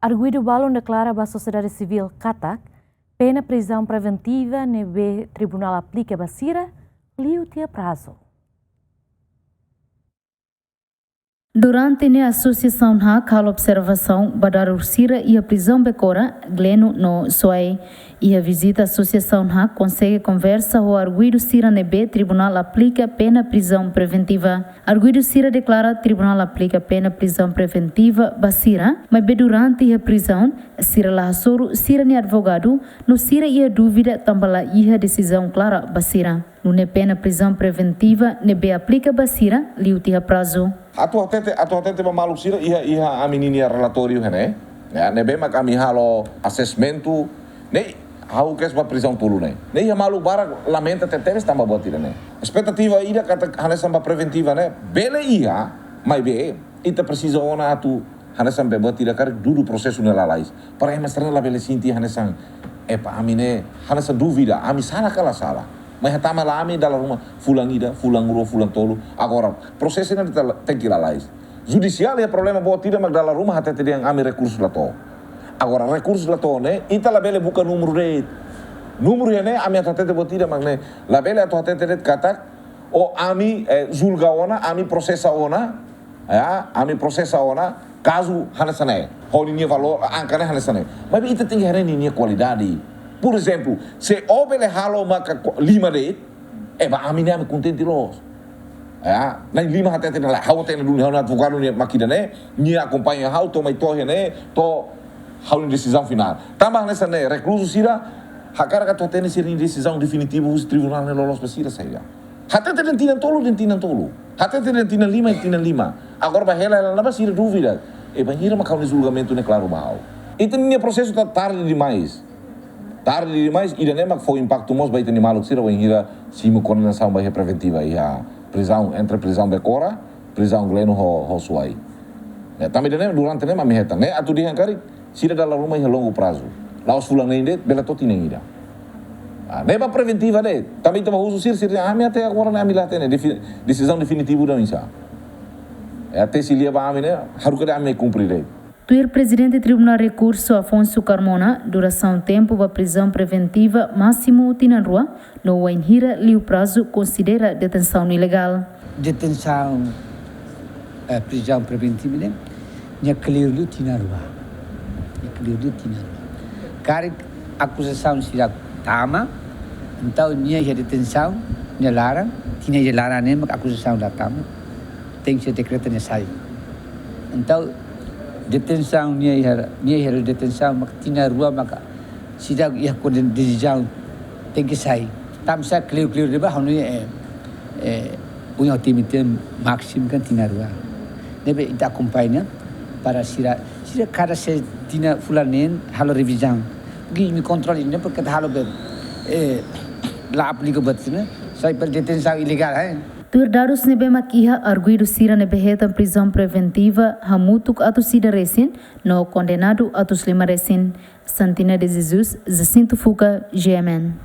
Arguido Balon declara a sociedade civil Katak pena prisão preventiva nebe tribunal aplica basira liu tia prazo. Durante a associação a observação badar ursira e a prisão becora gleno no soai e a visita à associação consegue conversa o arguido sira nebe tribunal aplica pena prisão preventiva. Arguido sira declara tribunal aplica pena prisão preventiva basira, mas durante a prisão sira lá soro sira ni advogado no sira ia dúvida tambala ia decisão clara basira. No ne pena prisão preventiva nebe aplica basira liu tia prazo. Atualmente maluco sira iha a menina relatório né? Nebe mak ami halo assessmento né? Hau kes ba prisão tulu né? Ne ia maluco bara lamenta teteres tamba buat tira né? Expectativa ida kata hanesan ba preventiva né? Bele ia, mas be ita precisa ona atu hanesan be buat tira kar dulu prosesu nelalais. Para emasrana la bele sinti hanesan epa amine hanesan dúvida, ami salah kala salah. Mas retama lá me dalam rumah fulang ida, fulang uro, fulang tolu. Agora, prosesnya tem que ir lá. Judicial é problema buat tidak mak dalam rumah até yang ami recurso lá to. Agora recurso lá to né, ita la bele buka número de. Número ya né, ami até buat tidak mak né. La bele atau até kata o ami julga ona, ami prosesa ona, ya, ami prosesa ona, caso hanesane. Holinha valor, angkane hanesane. Mas ita tem que reunir qualidade. Por exemplo, se houve halo maka lima de, ba amine am contente los. Ya, na lima até tem lá, hau tem no advogado ni makida né, ni acompanha hau to mai torre né, to hau em decisão final. Tambah nessa né, recluso sira, hakara ka tem ser em decisão definitiva os tribunal né lolos basira saia. Até tem tinan tolo. Até tem tinan lima. Agora vai ela na basira dúvida. Ba hira makau ni julgamento né claro bahau. Itu ni processo tá tarde demais. Tarde demais, e nem foi impacto mos vai ter maluco sira vai ir simo condenação vai preventiva e a prisão entre prisão becora, prisão gleno ho suai. Também nem durante nem mamiheta, né? Atu dia kari sira dalam rumah a longo prazo. Lá os fulang nem det bela toti nem ida. Nem ba preventiva det. Também tava uso sira até agora nem amila tem decisão definitiva da missa. Até se lia ba amine, haru kada ame cumprir det. Tuir presidente do Tribunal Recurso Afonso Carmona, duração tempo da prisão preventiva máximo tina rua, no Wainhira liu prazo considera detenção ilegal. Detenção, prisão preventiva, né? Nya clear liu tina rua. Kari acusação sira tama, então nya detenção, nya larang, tina larang né, mak acusação da tama, tem que ser decreto necessário. Então detenção nia detenção mak tina rua maka sida ia ko decisão tem que sair tam sa clear de ba honu punya timite máximo kan tina rua deve ita acompanha para sira cada se tina fulanen halo revisão gi me controle ne porque halo be la aplica batna sai per detenção ilegal hai. Tuir dados nebe makiha arguido sira nebe hetan prisão preventiva hamutuk atus sida resin no condenado atus lima resin. Santina de Jesus, Jacinto Fuca, GMN.